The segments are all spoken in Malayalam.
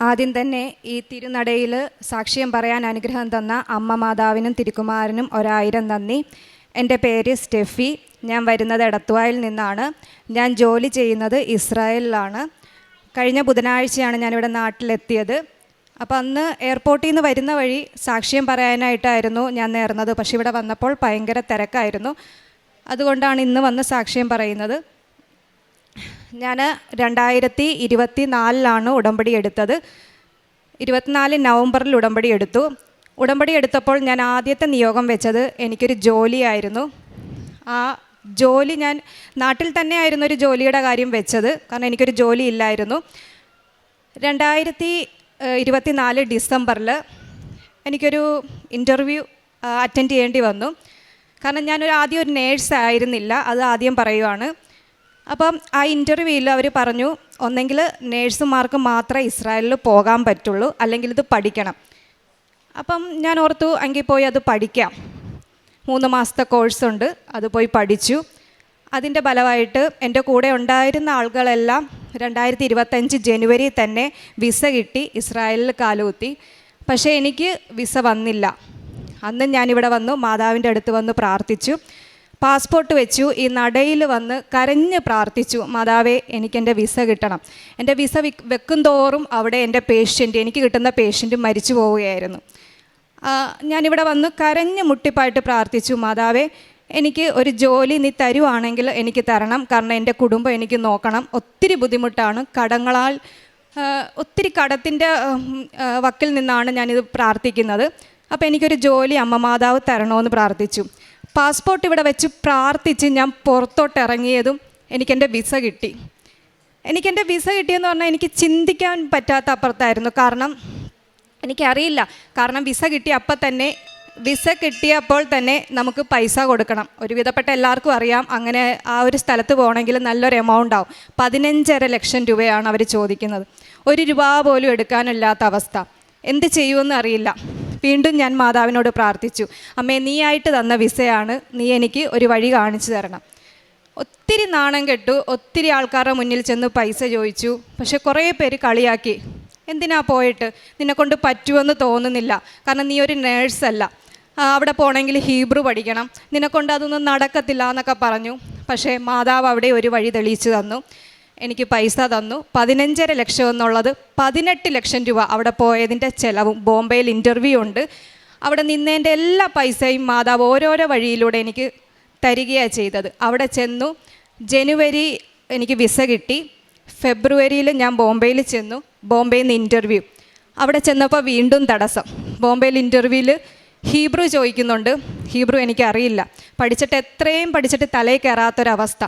ആദ്യം തന്നെ ഈ തിരുനടയിൽ സാക്ഷ്യം പറയാൻ അനുഗ്രഹം തന്ന അമ്മ മാതാവിനും തിരുക്കുമാരനും 1000 നന്ദി. എൻ്റെ പേര് സ്റ്റെഫി. ഞാൻ വരുന്നത് എടത്തുവായിൽ നിന്നാണ്. ഞാൻ ജോലി ചെയ്യുന്നത് ഇസ്രായേലിലാണ്. കഴിഞ്ഞ ബുധനാഴ്ചയാണ് ഞാനിവിടെ നാട്ടിലെത്തിയത്. അപ്പോൾ അന്ന് എയർപോർട്ടിൽ നിന്ന് വരുന്ന വഴി സാക്ഷ്യം പറയാനായിട്ടായിരുന്നു ഞാൻ നേർന്നത്. പക്ഷെ ഇവിടെ വന്നപ്പോൾ ഭയങ്കര തിരക്കായിരുന്നു. അതുകൊണ്ടാണ് ഇന്ന് വന്ന് സാക്ഷ്യം പറയുന്നത്. ഞാൻ 2024 ഉടമ്പടി എടുത്തത്. 24 നവംബറിൽ ഉടമ്പടി എടുത്തു. ഉടമ്പടി എടുത്തപ്പോൾ ഞാൻ ആദ്യത്തെ നിയോഗം വെച്ചത് എനിക്കൊരു ജോലിയായിരുന്നു. ആ ജോലി ഞാൻ നാട്ടിൽ തന്നെ ആയിരുന്നു ഒരു ജോലിയുടെ കാര്യം വെച്ചത്. കാരണം എനിക്കൊരു ജോലി ഇല്ലായിരുന്നു. 2024 ഡിസംബറിൽ എനിക്കൊരു ഇൻ്റർവ്യൂ അറ്റൻഡ് ചെയ്യേണ്ടി വന്നു. കാരണം ആദ്യം ഒരു നേഴ്സ് ആയിരുന്നില്ല, അത് ആദ്യം പറയുവാണ്. അപ്പം ആ ഇൻ്റർവ്യൂവിൽ അവർ പറഞ്ഞു, ഒന്നെങ്കിൽ നേഴ്സുമാർക്ക് മാത്രമേ ഇസ്രായേലിൽ പോകാൻ പറ്റുള്ളൂ, അല്ലെങ്കിൽ ഇത് പഠിക്കണം. അപ്പം ഞാൻ ഓർത്തു എങ്കിൽ പോയി അത് പഠിക്കാം. 3 മാസത്തെ കോഴ്സുണ്ട്, അത് പോയി പഠിച്ചു. അതിൻ്റെ ഫലമായിട്ട് എൻ്റെ കൂടെ ഉണ്ടായിരുന്ന ആളുകളെല്ലാം 2025 ജനുവരി തന്നെ വിസ കിട്ടി ഇസ്രായേലിൽ കാലുകുത്തി. പക്ഷേ എനിക്ക് വിസ വന്നില്ല. അന്ന് ഞാനിവിടെ വന്നു, മാതാവിൻ്റെ അടുത്ത് വന്ന് പ്രാർത്ഥിച്ചു, പാസ്പോർട്ട് വെച്ചു. ഈ നടയിൽ വന്ന് കരഞ്ഞ് പ്രാർത്ഥിച്ചു, മാതാവേ എനിക്കെൻ്റെ വിസ കിട്ടണം. എൻ്റെ വിസ വെക്കും തോറും അവിടെ എൻ്റെ എനിക്ക് കിട്ടുന്ന പേഷ്യൻ്റ് മരിച്ചു പോവുകയായിരുന്നു. ഞാനിവിടെ വന്ന് കരഞ്ഞ് മുട്ടിപ്പായിട്ട് പ്രാർത്ഥിച്ചു, മാതാവേ എനിക്ക് ഒരു ജോലി നീ തരുവാണെങ്കിൽ എനിക്ക് തരണം. കാരണം എൻ്റെ കുടുംബം എനിക്ക് നോക്കണം. ഒത്തിരി ബുദ്ധിമുട്ടാണ്, കടങ്ങളാൽ ഒത്തിരി കടത്തിൻ്റെ വക്കിൽ നിന്നാണ് ഞാനിത് പ്രാർത്ഥിക്കുന്നത്. അപ്പോൾ എനിക്കൊരു ജോലി അമ്മ മാതാവ് തരണമെന്ന് പ്രാർത്ഥിച്ചു. പാസ്പോർട്ട് ഇവിടെ വെച്ച് പ്രാർത്ഥിച്ച് ഞാൻ പുറത്തോട്ട് ഇറങ്ങിയതും എനിക്കെൻ്റെ വിസ കിട്ടി. എനിക്കെൻ്റെ വിസ കിട്ടിയെന്ന് പറഞ്ഞാൽ എനിക്ക് ചിന്തിക്കാൻ പറ്റാത്ത അപ്പുറത്തായിരുന്നു. കാരണം എനിക്കറിയില്ല. കാരണം വിസ കിട്ടിയപ്പോൾ തന്നെ നമുക്ക് പൈസ കൊടുക്കണം. ഒരുവിധപ്പെട്ട എല്ലാവർക്കും അറിയാം, അങ്ങനെ ആ ഒരു സ്ഥലത്ത് പോകണമെങ്കിൽ നല്ലൊരു എമൗണ്ട് ആവും. 15.5 ലക്ഷം രൂപയാണ് അവർ ചോദിക്കുന്നത്. 1 രൂപ പോലും എടുക്കാനില്ലാത്ത അവസ്ഥ. എന്ത് ചെയ്യുമെന്ന് അറിയില്ല. വീണ്ടും ഞാൻ മാതാവിനോട് പ്രാർത്ഥിച്ചു, അമ്മേ നീയായിട്ട് തന്ന വിസയാണ്, നീ എനിക്ക് ഒരു വഴി കാണിച്ചു തരണം. ഒത്തിരി നാണം കെട്ടു. ഒത്തിരി ആൾക്കാരുടെ മുന്നിൽ ചെന്ന് പൈസ ചോദിച്ചു. പക്ഷെ കുറേ പേര് കളിയാക്കി, എന്തിനാ പോയിട്ട്, നിന്നെക്കൊണ്ട് പറ്റുമെന്ന് തോന്നുന്നില്ല, കാരണം നീ ഒരു നേഴ്സല്ല, അവിടെ പോകണമെങ്കിൽ ഹീബ്രു പഠിക്കണം, നിന്നെക്കൊണ്ട് അതൊന്നും നടക്കത്തില്ല എന്നൊക്കെ പറഞ്ഞു. പക്ഷേ മാതാവ് അവിടെ ഒരു വഴി തെളിയിച്ചു തന്നു. എനിക്ക് പൈസ തന്നു. 15.5 ലക്ഷം എന്നുള്ളത് 18 ലക്ഷം രൂപ അവിടെ പോയതിൻ്റെ ചിലവും. ബോംബെയിൽ ഇൻ്റർവ്യൂ ഉണ്ട്, അവിടെ നിന്നതിൻ്റെ എല്ലാ പൈസയും മാതാവ് ഓരോരോ വഴിയിലൂടെ എനിക്ക് തരികയാണ് ചെയ്തത്. അവിടെ ചെന്നു. ജനുവരി എനിക്ക് വിസ കിട്ടി. ഫെബ്രുവരിയിൽ ഞാൻ ബോംബെയിൽ ചെന്നു. ബോംബെയിൽ നിന്ന് ഇൻ്റർവ്യൂ. അവിടെ ചെന്നപ്പോൾ വീണ്ടും തടസ്സം. ബോംബെയിൽ ഇൻ്റർവ്യൂവിൽ ഹീബ്രു ചോദിക്കുന്നുണ്ട്. ഹീബ്രു എനിക്കറിയില്ല. എത്രയും പഠിച്ചിട്ട് തലയിൽ കയറാത്തൊരവസ്ഥ.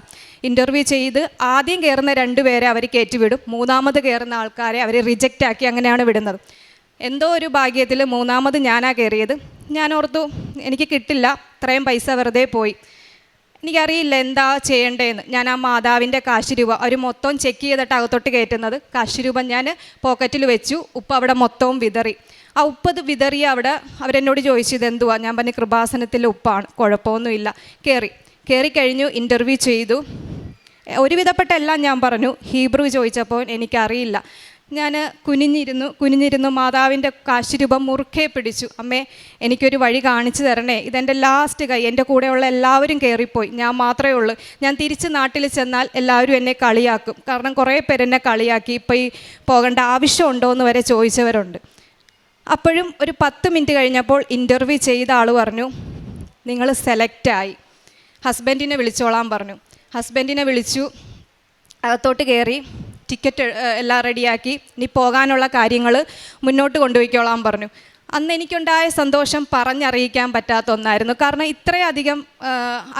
ഇൻ്റർവ്യൂ ചെയ്ത് ആദ്യം കയറുന്ന 2 പേരെ അവർ കയറ്റിവിടും. 3ാമത് കയറുന്ന ആൾക്കാരെ അവർ റിജക്റ്റ് ആക്കി അങ്ങനെയാണ് വിടുന്നത്. എന്തോ ഒരു ഭാഗ്യത്തിൽ 3ാമത് ഞാനാണ് കയറിയത്. ഞാൻ ഓർത്തു എനിക്ക് കിട്ടില്ല, ഇത്രയും പൈസ വെറുതെ പോയി. എനിക്കറിയില്ല എന്താ ചെയ്യേണ്ടതെന്ന്. ഞാൻ ആ മാതാവിൻ്റെ കാശ് രൂപ അവർ മൊത്തം ചെക്ക് ചെയ്തിട്ട് അകത്തോട്ട് കയറ്റുന്നത്. കാശ് രൂപ ഞാൻ പോക്കറ്റിൽ വെച്ചു. ഉപ്പ് അവിടെ മൊത്തവും വിതറി. ആ ഉപ്പ് വിതറി അവിടെ അവരെന്നോട് ചോദിച്ചു ഇതെന്തുവാ. ഞാൻ പറഞ്ഞു കൃപാസനത്തിലെ ഉപ്പാണ്, കുഴപ്പമൊന്നുമില്ല. കയറിക്കഴിഞ്ഞു. ഇൻ്റർവ്യൂ ചെയ്തു. ഒരുവിധപ്പെട്ട എല്ലാം ഞാൻ പറഞ്ഞു. ഹീബ്രു ചോദിച്ചപ്പോൾ എനിക്കറിയില്ല. ഞാൻ കുനിഞ്ഞിരുന്നു മാതാവിൻ്റെ കാശ് രൂപം മുറുക്കെ പിടിച്ചു. അമ്മേ എനിക്കൊരു വഴി കാണിച്ചു തരണേ, ഇതെൻ്റെ ലാസ്റ്റ് കൈ. എൻ്റെ കൂടെയുള്ള എല്ലാവരും കയറിപ്പോയി, ഞാൻ മാത്രമേ ഉള്ളൂ. ഞാൻ തിരിച്ച് നാട്ടിൽ ചെന്നാൽ എല്ലാവരും എന്നെ കളിയാക്കും. കാരണം കുറേ പേരെന്നെ കളിയാക്കി. ഇപ്പോൾ ഈ പോകേണ്ട ആവശ്യമുണ്ടോ എന്ന് വരെ ചോദിച്ചവരുണ്ട്. അപ്പോഴും ഒരു 10 മിനിറ്റ് കഴിഞ്ഞപ്പോൾ ഇൻ്റർവ്യൂ ചെയ്ത ആൾ പറഞ്ഞു, നിങ്ങൾ സെലക്റ്റായി, ഹസ്ബൻഡിനെ വിളിച്ചോളാൻ പറഞ്ഞു. ഹസ്ബൻഡിനെ വിളിച്ചു. അകത്തോട്ട് കയറി. ടിക്കറ്റ് എല്ലാം റെഡിയാക്കി. ഇനി പോകാനുള്ള കാര്യങ്ങൾ മുന്നോട്ട് കൊണ്ടുപോയിക്കോളാൻ പറഞ്ഞു. അന്ന് എനിക്കുണ്ടായ സന്തോഷം പറഞ്ഞറിയിക്കാൻ പറ്റാത്ത ഒന്നായിരുന്നു. കാരണം ഇത്രയധികം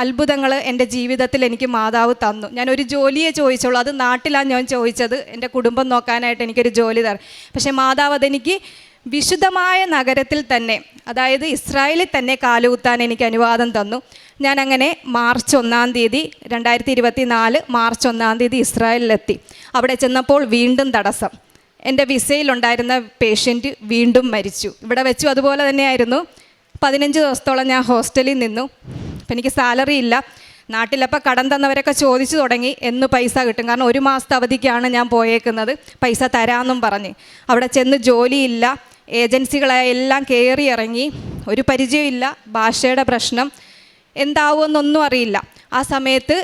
അത്ഭുതങ്ങൾ എൻ്റെ ജീവിതത്തിൽ എനിക്ക് മാതാവ് തന്നു. ഞാനൊരു ജോലിയെ ചോദിച്ചുള്ളൂ, അത് നാട്ടിലാണ് ഞാൻ ചോദിച്ചത്, എൻ്റെ കുടുംബം നോക്കാനായിട്ട് എനിക്കൊരു ജോലി തരാം. പക്ഷേ മാതാവ് അതെനിക്ക് വിശുദ്ധമായ നഗരത്തിൽ തന്നെ, അതായത് ഇസ്രായേലിൽ തന്നെ കാലുകുത്താൻ എനിക്ക് അനുവാദം തന്നു. ഞാനങ്ങനെ മാർച്ച് 1-ാം തീയതി 2024 മാർച്ച് 1-ാം തീയതി ഇസ്രായേലിലെത്തി. അവിടെ ചെന്നപ്പോൾ വീണ്ടും തടസ്സം. എൻ്റെ വിസയിലുണ്ടായിരുന്ന പേഷ്യൻറ്റ് വീണ്ടും മരിച്ചു. ഇവിടെ വെച്ചു അതുപോലെ തന്നെയായിരുന്നു. 15 ദിവസത്തോളം ഞാൻ ഹോസ്റ്റലിൽ നിന്നു. അപ്പം എനിക്ക് സാലറി ഇല്ല. നാട്ടിലപ്പോൾ കടം തന്നവരൊക്കെ ചോദിച്ചു തുടങ്ങി എന്ന് പൈസ കിട്ടും. കാരണം 1 മാസത്തെ അവധിക്കാണ് ഞാൻ പോയേക്കുന്നത്, പൈസ തരാമെന്നും പറഞ്ഞ്. അവിടെ ചെന്ന് ജോലിയില്ല, ഏജൻസികളെ എല്ലാം കയറി ഇറങ്ങി, ഒരു പരിചയമില്ല, ഭാഷയുടെ പ്രശ്നം, എന്താവുമെന്നൊന്നും അറിയില്ല. ആ സമയത്ത്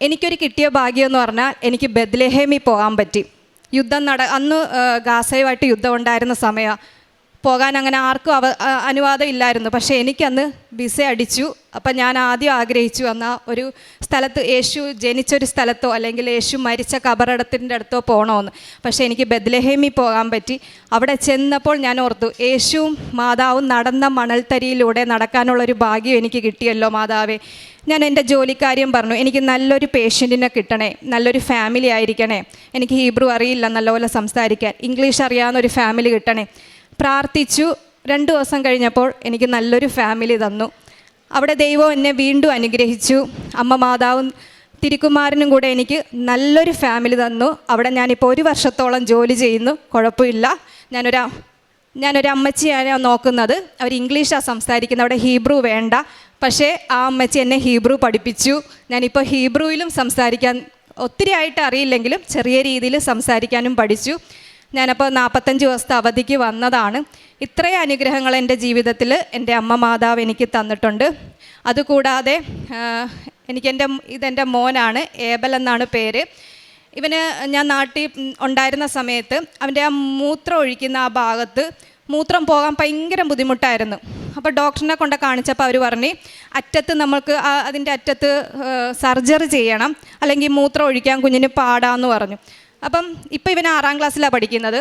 എനിക്കൊരു കിട്ടിയ ഭാഗ്യം എന്ന് പറഞ്ഞാൽ എനിക്ക് ബെത്ലഹേമിൽ പോകാൻ പറ്റി. അന്ന് ഗാസയുമായിട്ട് യുദ്ധം ഉണ്ടായിരുന്ന സമയമാണ്. പോകാൻ അങ്ങനെ ആർക്കും അനുവാദം ഇല്ലായിരുന്നു. പക്ഷേ എനിക്കന്ന് വിസ അടിച്ചു. അപ്പം ഞാൻ ആദ്യം ആഗ്രഹിച്ചു എന്നാൽ ഒരു സ്ഥലത്ത്, യേശു ജനിച്ചൊരു സ്ഥലത്തോ അല്ലെങ്കിൽ യേശു മരിച്ച കബറടത്തിൻ്റെ അടുത്തോ പോകണമെന്ന്. പക്ഷേ എനിക്ക് ബെത്ലഹേമിൽ പോകാൻ പറ്റി. അവിടെ ചെന്നപ്പോൾ ഞാൻ ഓർത്തു, യേശുവും മാതാവും നടന്ന മണൽത്തരിയിലൂടെ നടക്കാനുള്ളൊരു ഭാഗ്യം എനിക്ക് കിട്ടിയല്ലോ മാതാവേ. ഞാൻ എൻ്റെ ജോലിക്കാര്യം പറഞ്ഞു, എനിക്ക് നല്ലൊരു പേഷ്യൻറ്റിനെ കിട്ടണേ, നല്ലൊരു ഫാമിലി ആയിരിക്കണേ, എനിക്ക് ഹീബ്രു അറിയില്ല നല്ലപോലെ സംസാരിക്കാൻ, ഇംഗ്ലീഷ് അറിയാവുന്ന ഒരു ഫാമിലി കിട്ടണേ. പ്രാർത്ഥിച്ചു. 2 ദിവസം കഴിഞ്ഞപ്പോൾ എനിക്ക് നല്ലൊരു ഫാമിലി തന്നു. അവിടെ ദൈവം എന്നെ വീണ്ടും അനുഗ്രഹിച്ചു. അമ്മ മാതാവും തിരുക്കുമാരനും കൂടെ എനിക്ക് നല്ലൊരു ഫാമിലി തന്നു. അവിടെ ഞാനിപ്പോൾ 1 വർഷത്തോളം ജോലി ചെയ്യുന്നു, കുഴപ്പമില്ല. ഞാനൊരു അമ്മച്ചിയാണ് നോക്കുന്നത്. അവർ ഇംഗ്ലീഷാണ് സംസാരിക്കുന്നത്, അവിടെ ഹീബ്രു വേണ്ട. പക്ഷേ ആ അമ്മച്ചി എന്നെ ഹീബ്രു പഠിപ്പിച്ചു. ഞാനിപ്പോൾ ഹീബ്രുവിലും സംസാരിക്കാൻ ഒത്തിരി ആയിട്ട് അറിയില്ലെങ്കിലും ചെറിയ രീതിയിൽ സംസാരിക്കാനും പഠിച്ചു. ഞാനപ്പോൾ 45 ദിവസത്തെ അവധിക്ക് വന്നതാണ്. ഇത്രയും അനുഗ്രഹങ്ങൾ എൻ്റെ ജീവിതത്തിൽ എൻ്റെ അമ്മ മാതാവ് എനിക്ക് തന്നിട്ടുണ്ട്. അതുകൂടാതെ ഇതെൻ്റെ മോനാണ്, ഏബൽ എന്നാണ് പേര്. ഇവന് ഞാൻ നാട്ടിൽ ഉണ്ടായിരുന്ന സമയത്ത് അവൻ്റെ ആ മൂത്രം ഒഴിക്കുന്ന ആ ഭാഗത്ത് മൂത്രം പോകാൻ ഭയങ്കര ബുദ്ധിമുട്ടായിരുന്നു. അപ്പോൾ ഡോക്ടറിനെ കൊണ്ട് കാണിച്ചപ്പോൾ അവർ പറഞ്ഞു, നമുക്ക് അതിൻ്റെ അറ്റത്ത് സർജറി ചെയ്യണം, അല്ലെങ്കിൽ മൂത്രം ഒഴിക്കാൻ കുഞ്ഞിന് പാടാമെന്ന് പറഞ്ഞു. അപ്പം ഇപ്പം ഇവൻ 6ാം ക്ലാസ്സിലാണ് പഠിക്കുന്നത്.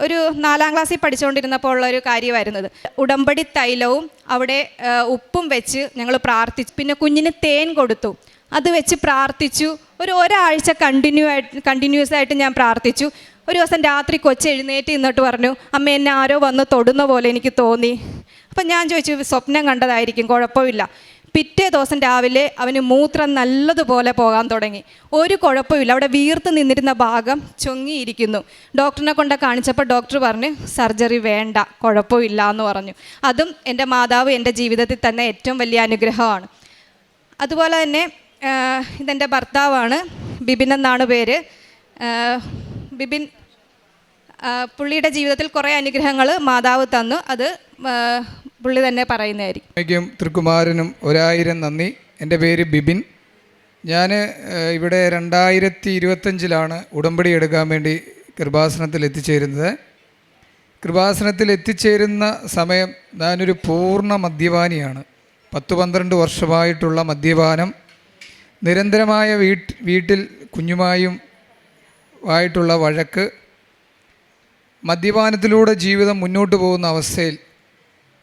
ഒരു 4ാം ക്ലാസ്സിൽ പഠിച്ചുകൊണ്ടിരുന്നപ്പോൾ ഉള്ളൊരു കാര്യമായിരുന്നത്. ഉടമ്പടി തൈലവും അവിടെ ഉപ്പും വെച്ച് ഞങ്ങൾ പ്രാർത്ഥിച്ചു. പിന്നെ കുഞ്ഞിന് തേൻ കൊടുത്തു, അത് വെച്ച് പ്രാർത്ഥിച്ചു. ഒരാഴ്ച കണ്ടിന്യൂസ് ആയിട്ട് ഞാൻ പ്രാർത്ഥിച്ചു. ഒരു ദിവസം രാത്രി എഴുന്നേറ്റ് നിന്നിട്ട് പറഞ്ഞു, അമ്മ എന്നെ ആരോ വന്ന് തൊടുന്ന പോലെ എനിക്ക് തോന്നി. അപ്പം ഞാൻ ചോദിച്ചു, സ്വപ്നം കണ്ടതായിരിക്കും, കുഴപ്പമില്ല. പിറ്റേ ദിവസം രാവിലെ അവന് മൂത്രം നല്ലതുപോലെ പോകാൻ തുടങ്ങി. ഒരു കുഴപ്പമില്ല, അവിടെ വീർത്ത് നിന്നിരുന്ന ഭാഗം ചൊങ്ങിയിരിക്കുന്നു. ഡോക്ടറിനെ കൊണ്ട് കാണിച്ചപ്പോൾ ഡോക്ടർ പറഞ്ഞു, സർജറി വേണ്ട, കുഴപ്പമില്ല എന്ന് പറഞ്ഞു. അതും എൻ്റെ മാതാവ് എൻ്റെ ജീവിതത്തിൽ തന്നെ ഏറ്റവും വലിയ അനുഗ്രഹമാണ്. അതുപോലെ തന്നെ ഇതെൻ്റെ ഭർത്താവാണ്, ബിബിൻ എന്നാണ് പേര്. ബിബിൻ പുള്ളിയുടെ ജീവിതത്തിൽ കുറേ അനുഗ്രഹങ്ങൾ മാതാവ് തന്നു. അത് പുള്ളി തന്നെ പറയുന്നതായിരിക്കും. എനിക്കും തൃക്കുമാരനും 1000 നന്ദി. എൻ്റെ പേര് ബിബിൻ. ഞാൻ ഇവിടെ 2025 ഉടമ്പടി എടുക്കാൻ വേണ്ടി കൃപാസനത്തിൽ എത്തിച്ചേരുന്നത്. കൃപാസനത്തിൽ എത്തിച്ചേരുന്ന സമയം ഞാനൊരു പൂർണ്ണ മദ്യപാനിയാണ്. 10-12 വർഷമായിട്ടുള്ള മദ്യപാനം, നിരന്തരമായ വീട്ടിൽ കുഞ്ഞുമായും ആയിട്ടുള്ള വഴക്ക്, മദ്യപാനത്തിലൂടെ ജീവിതം മുന്നോട്ട് പോകുന്ന അവസ്ഥയിൽ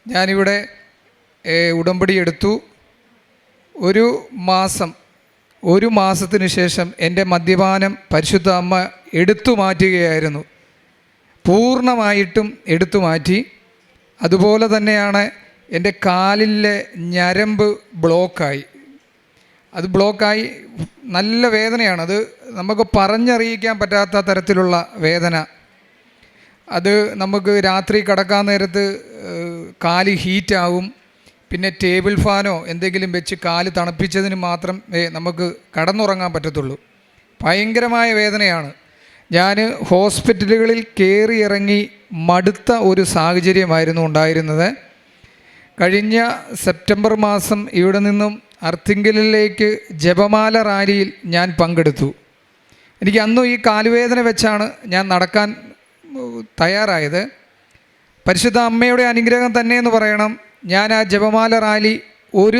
ഞാനിവിടെ ഉടമ്പടി എടുത്തു. ഒരു മാസത്തിന് ശേഷം എൻ്റെ മദ്യപാനം പരിശുദ്ധ അമ്മ എടുത്തു മാറ്റുകയായിരുന്നു. പൂർണ്ണമായിട്ടും എടുത്തു മാറ്റി. അതുപോലെ തന്നെയാണ് എൻ്റെ കാലിലെ ഞരമ്പ് ബ്ലോക്കായി. അത് ബ്ലോക്കായി നല്ല വേദനയാണ്. അത് നമുക്ക് പറഞ്ഞറിയിക്കാൻ പറ്റാത്ത തരത്തിലുള്ള വേദന. അത് നമുക്ക് രാത്രി കിടക്കാൻ നേരത്ത് കാല് ഹീറ്റാവും. പിന്നെ ടേബിൾ ഫാനോ എന്തെങ്കിലും വെച്ച് കാല് തണുപ്പിച്ചതിന് മാത്രം നമുക്ക് കടന്നുറങ്ങാൻ പറ്റത്തുള്ളൂ. ഭയങ്കരമായ വേദനയാണ്. ഞാൻ ഹോസ്പിറ്റലുകളിൽ കയറി ഇറങ്ങി മടുത്ത ഒരു സാഹചര്യമായിരുന്നു ഉണ്ടായിരുന്നത്. കഴിഞ്ഞ സെപ്റ്റംബർ മാസം ഇവിടെ നിന്നും അർത്തിങ്കലിലേക്ക് ജപമാല റാലിയിൽ ഞാൻ പങ്കെടുത്തു. എനിക്ക് അന്നും ഈ കാലുവേദന വെച്ചാണ് ഞാൻ നടക്കാൻ തയ്യാറായത്. പരിശുദ്ധ അമ്മയുടെ അനുഗ്രഹം തന്നെ എന്ന് പറയണം. ഞാൻ ആ ജപമാല റാലി ഒരു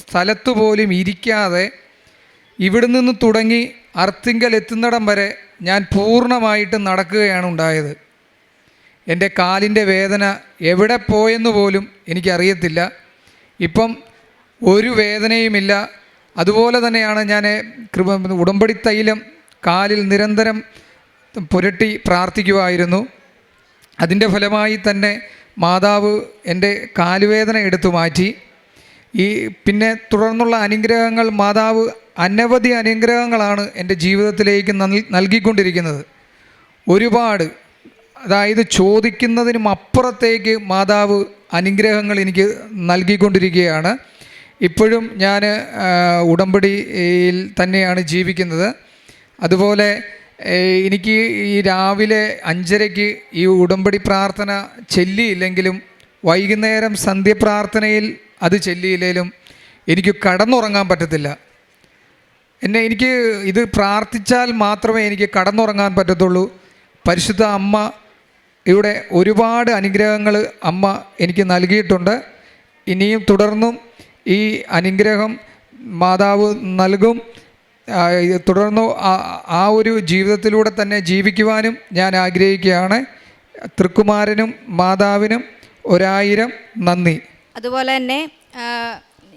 സ്ഥലത്തു പോലും ഇരിക്കാതെ ഇവിടെ നിന്ന് തുടങ്ങി അർത്തിങ്കൽ എത്തുന്നിടം വരെ ഞാൻ പൂർണ്ണമായിട്ടും നടക്കുകയാണ് ഉണ്ടായത്. എൻ്റെ കാലിൻ്റെ വേദന എവിടെ പോയെന്ന് പോലും എനിക്കറിയത്തില്ല. ഇപ്പം ഒരു വേദനയുമില്ല. അതുപോലെ തന്നെയാണ് ഞാൻ ഉടമ്പടി തൈലം കാലിൽ നിരന്തരം പുരട്ടി പ്രാർത്ഥിക്കുമായിരുന്നു. അതിൻ്റെ ഫലമായി തന്നെ മാതാവ് എൻ്റെ കാലുവേദന എടുത്തു മാറ്റി. പിന്നെ തുടർന്നുള്ള അനുഗ്രഹങ്ങൾ, മാതാവ് അനവധി അനുഗ്രഹങ്ങളാണ് എൻ്റെ ജീവിതത്തിലേക്ക് നൽകിക്കൊണ്ടിരിക്കുന്നത്. ഒരുപാട്, അതായത് ചോദിക്കുന്നതിനും അപ്പുറത്തേക്ക് മാതാവ് അനുഗ്രഹങ്ങൾ എനിക്ക് നൽകിക്കൊണ്ടിരിക്കുകയാണ്. ഇപ്പോഴും ഞാൻ ഉടമ്പടിയിൽ തന്നെയാണ് ജീവിക്കുന്നത്. അതുപോലെ എനിക്ക് ഈ രാവിലെ 5:30 ഈ ഉടമ്പടി പ്രാർത്ഥന ചെല്ലിയില്ലെങ്കിലും വൈകുന്നേരം സന്ധ്യപ്രാർത്ഥനയിൽ അത് ചെല്ലിയില്ലെങ്കിലും എനിക്ക് കടന്നുറങ്ങാൻ പറ്റത്തില്ല. എനിക്ക് ഇത് പ്രാർത്ഥിച്ചാൽ മാത്രമേ എനിക്ക് കടന്നുറങ്ങാൻ പറ്റത്തുള്ളൂ. പരിശുദ്ധ അമ്മ ഇവിടെ ഒരുപാട് അനുഗ്രഹങ്ങൾ അമ്മ എനിക്ക് നൽകിയിട്ടുണ്ട്. ഇനിയും തുടർന്നും ഈ അനുഗ്രഹം മാതാവ് നൽകും. തുടർന്നു ആ ഒരു ജീവിതത്തിലൂടെ തന്നെ ജീവിക്കുവാനും ഞാൻ ആഗ്രഹിക്കുകയാണ്. തൃക്കുമാരനും മാതാവിനും 1000 നന്ദി. അതുപോലെ തന്നെ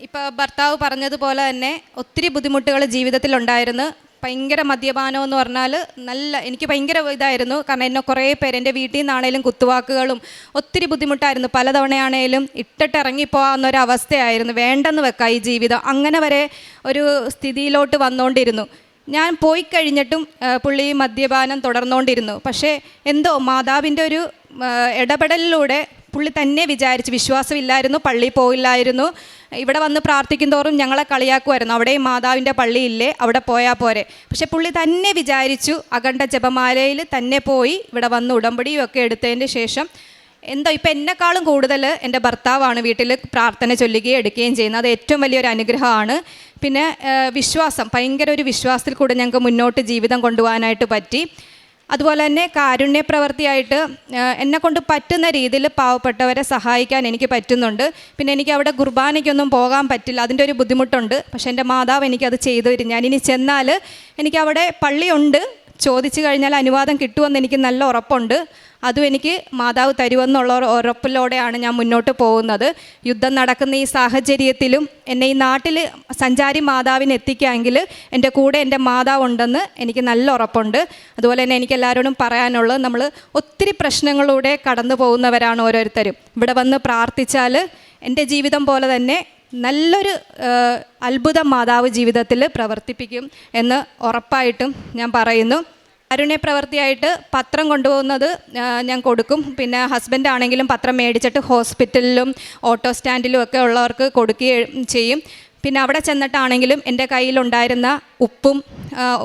ഇപ്പോൾ ഭർത്താവ് പറഞ്ഞതുപോലെ തന്നെ ഒത്തിരി ബുദ്ധിമുട്ടുകൾ ജീവിതത്തിലുണ്ടായിരുന്നു. ഭയങ്കര മദ്യപാനം എന്ന് പറഞ്ഞാൽ എനിക്ക് ഭയങ്കര ഇതായിരുന്നു. കാരണം എന്നെ കുറേ പേര് എൻ്റെ വീട്ടിൽ നിന്നാണേലും കുത്തുവാക്കുകളും ഒത്തിരി ബുദ്ധിമുട്ടായിരുന്നു. പലതവണയാണേലും ഇറങ്ങിപ്പോകാവുന്നൊരവസ്ഥയായിരുന്നു. വേണ്ടെന്ന് വെക്കാം ഈ ജീവിതം, അങ്ങനെ വരെ ഒരു സ്ഥിതിയിലോട്ട് വന്നുകൊണ്ടിരുന്നു. ഞാൻ പോയി കഴിഞ്ഞിട്ടും പുള്ളി മദ്യപാനം തുടർന്നുകൊണ്ടിരുന്നു. പക്ഷേ എന്തോ മാതാവിൻ്റെ ഒരു ഇടപെടലിലൂടെ പുള്ളി തന്നെ വിചാരിച്ച്, വിശ്വാസമില്ലായിരുന്നു, പള്ളിയിൽ പോയില്ലായിരുന്നു, ഇവിടെ വന്ന് പ്രാർത്ഥിക്കും തോറും ഞങ്ങളെ കളിയാക്കുമായിരുന്നു, അവിടെ മാതാവിൻ്റെ പള്ളിയില്ലേ, അവിടെ പോയാൽ പോരെ. പക്ഷെ പുള്ളി തന്നെ വിചാരിച്ചു, അഖണ്ഡ ജപമാലയിൽ തന്നെ പോയി ഇവിടെ വന്ന് ഉടമ്പടിയും ഒക്കെ എടുത്തതിൻ്റെ ശേഷം എന്തോ ഇപ്പം എന്നെക്കാളും കൂടുതൽ എൻ്റെ ഭർത്താവാണ് വീട്ടിൽ പ്രാർത്ഥന ചൊല്ലുകയും എടുക്കുകയും ചെയ്യുന്നത്. അത് ഏറ്റവും വലിയൊരു അനുഗ്രഹമാണ്. പിന്നെ വിശ്വാസം, ഭയങ്കര ഒരു വിശ്വാസത്തിൽ കൂടെ ഞങ്ങൾക്ക് മുന്നോട്ട് ജീവിതം കൊണ്ടുപോകാനായിട്ട് പറ്റി. അതുപോലെ തന്നെ കാരുണ്യ പ്രവൃത്തിയായിട്ട് എന്നെക്കൊണ്ട് പറ്റുന്ന രീതിയിൽ പാവപ്പെട്ടവരെ സഹായിക്കാൻ എനിക്ക് പറ്റുന്നുണ്ട്. പിന്നെ എനിക്ക് അവിടെ കുർബാനയ്ക്കൊന്നും പോകാൻ പറ്റില്ല, അതിൻ്റെ ഒരു ബുദ്ധിമുട്ടുണ്ട്. പക്ഷേ എൻ്റെ മാതാവ് എനിക്കത് ചെയ്തു തരും. ഞാനിനി ചെന്നാൽ എനിക്കവിടെ പള്ളിയുണ്ട്, ചോദിച്ചു കഴിഞ്ഞാൽ അനുവാദം കിട്ടുമെന്ന് എനിക്ക് നല്ല ഉറപ്പുണ്ട്. അതും എനിക്ക് മാതാവ് തരുമെന്നുള്ള ഉറപ്പിലൂടെയാണ് ഞാൻ മുന്നോട്ട് പോകുന്നത്. യുദ്ധം നടക്കുന്ന ഈ സാഹചര്യത്തിലും എന്നെ ഈ നാട്ടിൽ സഞ്ചാരി മാതാവിനെ എത്തിക്കാമെങ്കിൽ എൻ്റെ കൂടെ എൻ്റെ മാതാവ് ഉണ്ടെന്ന് എനിക്ക് നല്ല ഉറപ്പുണ്ട്. അതുപോലെ തന്നെ എനിക്ക് എല്ലാവരോടും പറയാനുള്ളത്, നമ്മൾ ഒത്തിരി പ്രശ്നങ്ങളിലൂടെ കടന്നു പോകുന്നവരാണ് ഓരോരുത്തരും. ഇവിടെ വന്ന് പ്രാർത്ഥിച്ചാൽ എൻ്റെ ജീവിതം പോലെ തന്നെ നല്ലൊരു അത്ഭുതം മാതാവ് ജീവിതത്തിൽ പ്രവർത്തിപ്പിക്കും എന്ന് ഉറപ്പായിട്ടും ഞാൻ പറയുന്നു. കാരുണ്യ പ്രവൃത്തിയായിട്ട് പത്രം കൊണ്ടുപോകുന്നത് ഞാൻ കൊടുക്കും. പിന്നെ ഹസ്ബൻഡ് ആണെങ്കിലും പത്രം മേടിച്ചിട്ട് ഹോസ്പിറ്റലിലും ഓട്ടോ സ്റ്റാൻഡിലും ഒക്കെ ഉള്ളവർക്ക് കൊടുക്കുകയും ചെയ്യും. പിന്നെ അവിടെ ചെന്നിട്ടാണെങ്കിലും എൻ്റെ കയ്യിലുണ്ടായിരുന്ന ഉപ്പും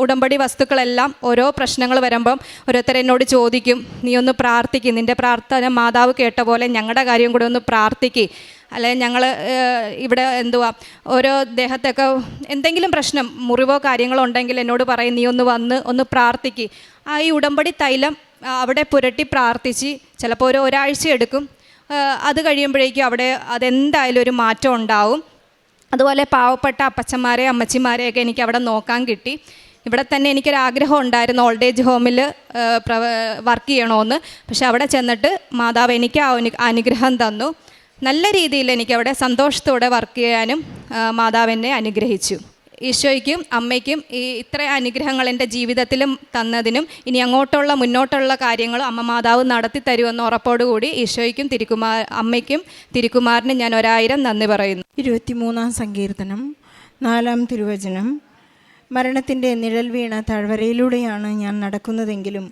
ഉടമ്പടി വസ്തുക്കളെല്ലാം ഓരോ പ്രശ്നങ്ങൾ വരുമ്പം ഓരോരുത്തരെന്നോട് ചോദിക്കും, നീ ഒന്ന് പ്രാർത്ഥിക്കും, നിൻ്റെ പ്രാർത്ഥന മാതാവ് കേട്ട പോലെ ഞങ്ങളുടെ കാര്യം കൂടെ ഒന്ന് പ്രാർത്ഥിക്കും, അല്ലെങ്കിൽ ഞങ്ങൾ ഇവിടെ ഓരോ ദേഹത്തൊക്കെ എന്തെങ്കിലും പ്രശ്നം, മുറിവോ കാര്യങ്ങളോ ഉണ്ടെങ്കിൽ എന്നോട് പറയും, നീ ഒന്ന് വന്ന് ഒന്ന് പ്രാർത്ഥിക്കുക. ഈ ഉടമ്പടി തൈലം അവിടെ പുരട്ടി പ്രാർത്ഥിച്ച് ചിലപ്പോൾ ഒരാഴ്ച എടുക്കും. അത് കഴിയുമ്പോഴേക്കും അവിടെ അതെന്തായാലും ഒരു മാറ്റം ഉണ്ടാവും. അതുപോലെ പാവപ്പെട്ട അപ്പച്ചന്മാരെ അമ്മച്ചിമാരെയൊക്കെ എനിക്ക് അവിടെ നോക്കാൻ കിട്ടി. ഇവിടെ തന്നെ എനിക്കൊരാഗ്രഹം ഉണ്ടായിരുന്നു ഓൾഡ് ഏജ് ഹോമിൽ വർക്ക് ചെയ്യണമെന്ന്. പക്ഷെ അവിടെ ചെന്നിട്ട് മാതാവ് എനിക്ക് അനുഗ്രഹം തന്നു. നല്ല രീതിയിൽ എനിക്കവിടെ സന്തോഷത്തോടെ വർക്ക് ചെയ്യാനും മാതാവിനെ അനുഗ്രഹിച്ചു. ഈശോയ്ക്കും അമ്മയ്ക്കും ഇത്ര അനുഗ്രഹങ്ങൾ എൻ്റെ ജീവിതത്തിലും തന്നതിനും ഇനി അങ്ങോട്ടുള്ള മുന്നോട്ടുള്ള കാര്യങ്ങളും അമ്മ മാതാവ് നടത്തി തരുമെന്ന ഉറപ്പോടുകൂടി ഈശോയ്ക്കും അമ്മയ്ക്കും തിരുക്കുമാരനും ഞാൻ 1000 നന്ദി പറയുന്നു. 23-ാം സങ്കീർത്തനം 4-ാം തിരുവചനം. മരണത്തിൻ്റെ നിഴൽ വീണ താഴ്വരയിലൂടെയാണ് ഞാൻ നടക്കുന്നതെങ്കിലും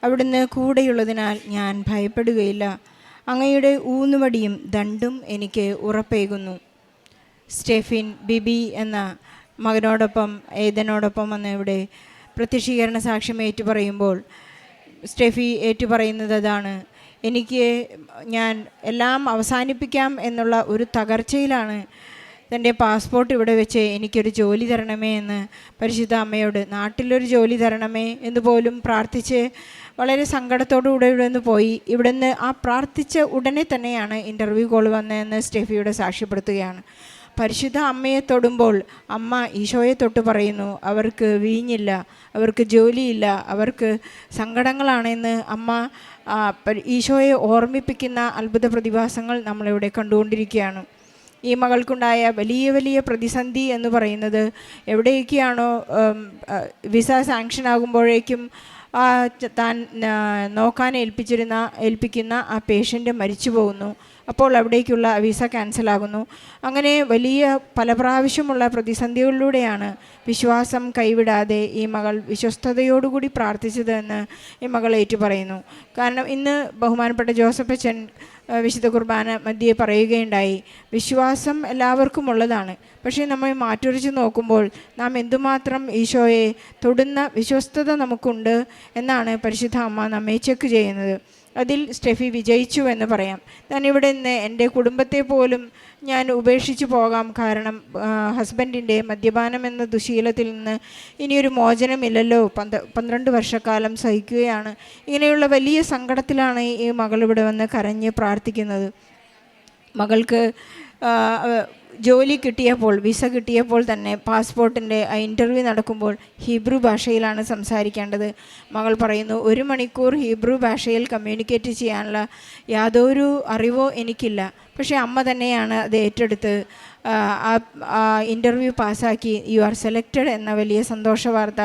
അവിടുന്ന് കൂടെയുള്ളതിനാൽ ഞാൻ ഭയപ്പെടുകയില്ല. അങ്ങയുടെ ഊന്നുവടിയും ദണ്ടും എനിക്ക് ഉറപ്പേകുന്നു. സ്റ്റെഫിൻ ബിബി എന്ന മകനോടൊപ്പം ഏതനോടൊപ്പം വന്ന് ഇവിടെ പ്രത്യക്ഷീകരണ സാക്ഷ്യം ഏറ്റുപറയുമ്പോൾ സ്റ്റെഫി ഏറ്റുപറയുന്നത് അതാണ്, ഞാൻ എല്ലാം അവസാനിപ്പിക്കാം എന്നുള്ള ഒരു തകർച്ചയിലാണ്. തൻ്റെ പാസ്പോർട്ട് ഇവിടെ വെച്ച് എനിക്കൊരു ജോലി തരണമേ എന്ന് പരിശുദ്ധ അമ്മയോട്, നാട്ടിലൊരു ജോലി തരണമേ എന്ന് പോലും പ്രാർത്ഥിച്ച് വളരെ സങ്കടത്തോടുകൂടെ ഇവിടെ നിന്ന് പോയി. ഇവിടെ നിന്ന് ആ പ്രാർത്ഥിച്ച ഉടനെ തന്നെയാണ് ഇൻ്റർവ്യൂ കോൾ വന്നതെന്ന് സ്റ്റെഫിയുടെ സാക്ഷ്യപ്പെടുത്തുകയാണ്. പരിശുദ്ധ അമ്മയെ തൊടുമ്പോൾ അമ്മ ഈശോയെ തൊട്ട് പറയുന്നു, അവർക്ക് വീഞ്ഞില്ല, അവർക്ക് ജോലിയില്ല, അവർക്ക് സങ്കടങ്ങളാണെന്ന് അമ്മ ഈശോയെ ഓർമ്മിപ്പിക്കുന്ന അത്ഭുത പ്രതിഭാസങ്ങൾ നമ്മളിവിടെ കണ്ടുകൊണ്ടിരിക്കുകയാണ്. ഈ മകൾക്കുണ്ടായ വലിയ വലിയ പ്രതിസന്ധി എന്ന് പറയുന്നത്, എവിടെയൊക്കെയാണോ വിസ സാങ്ഷൻ ആകുമ്പോഴേക്കും താൻ നോക്കാൻ ഏൽപ്പിക്കുന്ന ആ പേഷ്യൻ്റ് മരിച്ചു പോകുന്നു. അപ്പോൾ അവിടേക്കുള്ള വിസ ക്യാൻസലാകുന്നു. അങ്ങനെ വലിയ പല പ്രാവശ്യമുള്ള പ്രതിസന്ധികളിലൂടെയാണ് വിശ്വാസം കൈവിടാതെ ഈ മകൾ വിശ്വസ്തയോടുകൂടി പ്രാർത്ഥിച്ചത് എന്ന് ഈ മകൾ ഏറ്റുപറയുന്നു. കാരണം ഇന്ന് ബഹുമാനപ്പെട്ട ജോസഫ് അച്ഛൻ വിശുദ്ധ കുർബാന മധ്യേ പറയുകയുണ്ടായി, വിശ്വാസം എല്ലാവർക്കും ഉള്ളതാണ്, പക്ഷേ നമ്മൾ മാറ്റുരച്ച് നോക്കുമ്പോൾ നാം എന്തുമാത്രം ഈശോയെ തൊടുന്ന വിശ്വസ്തത നമുക്കുണ്ട് എന്നാണ് പരിശുദ്ധ അമ്മ നമ്മെ ചെക്ക് ചെയ്യുന്നത്. അതിൽ സ്റ്റെഫി വിജയിച്ചു എന്ന് പറയാം. ഞാൻ ഇവിടെ നിന്ന് എൻ്റെ കുടുംബത്തെ പോലും ഞാൻ ഉപേക്ഷിച്ച് പോകാം, കാരണം ഹസ്ബൻഡിൻ്റെ മദ്യപാനം എന്ന ദുശീലത്തിൽ നിന്ന് ഇനിയൊരു മോചനമില്ലല്ലോ, 12 വർഷക്കാലം സഹിക്കുകയാണ്. ഇങ്ങനെയുള്ള വലിയ സങ്കടത്തിലാണ് ഈ മകൾ ഇവിടെ വന്ന് കരഞ്ഞ് പ്രാർത്ഥിക്കുന്നത്. മകൾക്ക് ജോലി കിട്ടിയപ്പോൾ, വിസ കിട്ടിയപ്പോൾ തന്നെ പാസ്പോർട്ടിൻ്റെ ഇൻ്റർവ്യൂ നടക്കുമ്പോൾ ഹീബ്രു ഭാഷയിലാണ് സംസാരിക്കേണ്ടത്. മകൾ പറയുന്നു, 1 മണിക്കൂർ ഹീബ്രു ഭാഷയിൽ കമ്മ്യൂണിക്കേറ്റ് ചെയ്യാനുള്ള യാതൊരു അറിവോ എനിക്കില്ല. പക്ഷേ അമ്മ തന്നെയാണ് അത് ഏറ്റെടുത്ത് ഇൻ്റർവ്യൂ പാസ്സാക്കി യു ആർ സെലക്റ്റഡ് എന്ന വലിയ സന്തോഷ വാർത്ത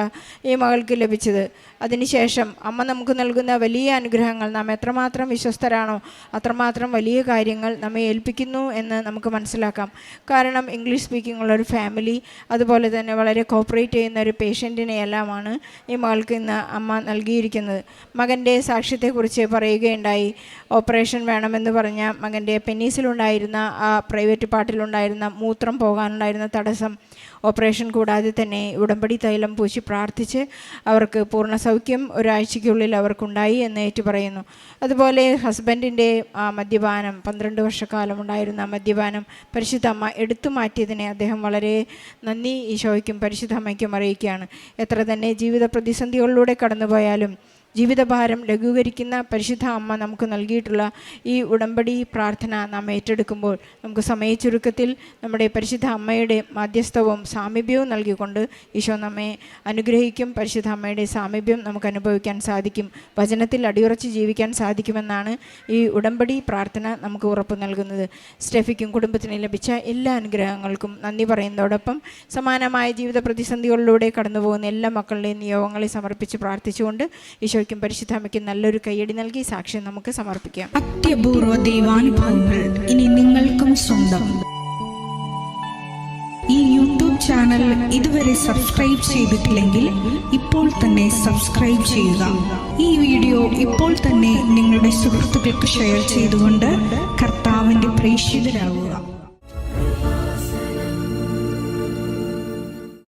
ഈ മകൾക്ക് ലഭിച്ചത്. അതിനുശേഷം അമ്മ നമുക്ക് നൽകുന്ന വലിയ അനുഗ്രഹങ്ങൾ, നാം എത്രമാത്രം വിശ്വസ്തരാണോ അത്രമാത്രം വലിയ കാര്യങ്ങൾ നമ്മെ ഏൽപ്പിക്കുന്നു എന്ന് നമുക്ക് മനസ്സിലാക്കാം. കാരണം ഇംഗ്ലീഷ് സ്പീക്കിംഗ് ഉള്ളൊരു ഫാമിലി, അതുപോലെ തന്നെ വളരെ കോപ്പറേറ്റ് ചെയ്യുന്ന ഒരു പേഷ്യൻറ്റിനെ എല്ലാമാണ് ഈ മകൾക്ക് ഇന്ന് അമ്മ നൽകിയിരിക്കുന്നത്. മകൻ്റെ സാക്ഷ്യത്തെക്കുറിച്ച് പറയുകയുണ്ടായി. ഓപ്പറേഷൻ വേണമെന്ന് പറഞ്ഞ മകൻ്റെ പെന്നീസിലുണ്ടായിരുന്ന ആ പ്രൈവറ്റ് പാർട്ടിലുണ്ടായിരുന്ന മൂത്രം പോകാനുണ്ടായിരുന്ന തടസ്സം ഓപ്പറേഷൻ കൂടാതെ തന്നെ ഉടമ്പടി തൈലം പൂശി പ്രാർത്ഥിച്ച് അവർക്ക് പൂർണ്ണ സൗഖ്യം ഒരാഴ്ചയ്ക്കുള്ളിൽ അവർക്കുണ്ടായി എന്ന് ഏറ്റു പറയുന്നു. അതുപോലെ ഹസ്ബൻഡിൻ്റെ മദ്യപാനം, 12 വർഷക്കാലം ഉണ്ടായിരുന്ന മദ്യപാനം പരിശുദ്ധ അമ്മ എടുത്തു മാറ്റിയതിനെ അദ്ദേഹം വളരെ നന്ദി ഈശോയ്ക്കും പരിശുദ്ധ അമ്മയ്ക്കും അറിയിക്കുകയാണ്. എത്ര തന്നെ ജീവിത പ്രതിസന്ധികളിലൂടെ കടന്നുപോയാലും ജീവിതഭാരം ലഘൂകരിക്കുന്ന പരിശുദ്ധ അമ്മ നമുക്ക് നൽകിയിട്ടുള്ള ഈ ഉടമ്പടി പ്രാർത്ഥന നാം ഏറ്റെടുക്കുമ്പോൾ നമുക്ക് സമയച്ചുരുക്കത്തിൽ നമ്മുടെ പരിശുദ്ധ അമ്മയുടെ മാധ്യസ്ഥവും സാമീപ്യവും നൽകിക്കൊണ്ട് ഈശോ നമ്മെ അനുഗ്രഹിക്കും. പരിശുദ്ധ അമ്മയുടെ സാമീപ്യം നമുക്ക് അനുഭവിക്കാൻ സാധിക്കും, വചനത്തിൽ അടിയുറച്ച് ജീവിക്കാൻ സാധിക്കുമെന്നാണ് ഈ ഉടമ്പടി പ്രാർത്ഥന നമുക്ക് ഉറപ്പ് നൽകുന്നത്. സ്റ്റെഫിക്കും കുടുംബത്തിന് ലഭിച്ച എല്ലാ അനുഗ്രഹങ്ങൾക്കും നന്ദി പറയുന്നതോടൊപ്പം സമാനമായ ജീവിത പ്രതിസന്ധികളിലൂടെ കടന്നു പോകുന്ന എല്ലാ മക്കളുടെയും നിയോഗങ്ങളെ സമർപ്പിച്ച് പ്രാർത്ഥിച്ചുകൊണ്ട് ഈശോ പരിശുദ്ധമ്മയ്ക്ക് നല്ലൊരു കയ്യടി നൽകി സാക്ഷ്യം നമുക്ക് സമർപ്പിക്കാം. അത്യപൂർവ ദൈവാനുഭവങ്ങൾ ഇനി നിങ്ങൾക്കും സ്വന്തം. ഈ യൂട്യൂബ് ചാനൽ ഇതുവരെ സബ്സ്ക്രൈബ് ചെയ്തിട്ടില്ലെങ്കിൽ ഇപ്പോൾ തന്നെ സബ്സ്ക്രൈബ് ചെയ്യുക. ഈ വീഡിയോ ഇപ്പോൾ തന്നെ നിങ്ങളുടെ സുഹൃത്തുക്കൾക്ക് ഷെയർ ചെയ്തുകൊണ്ട് കർത്താവിൻ്റെ പ്രേക്ഷിതരാകുക.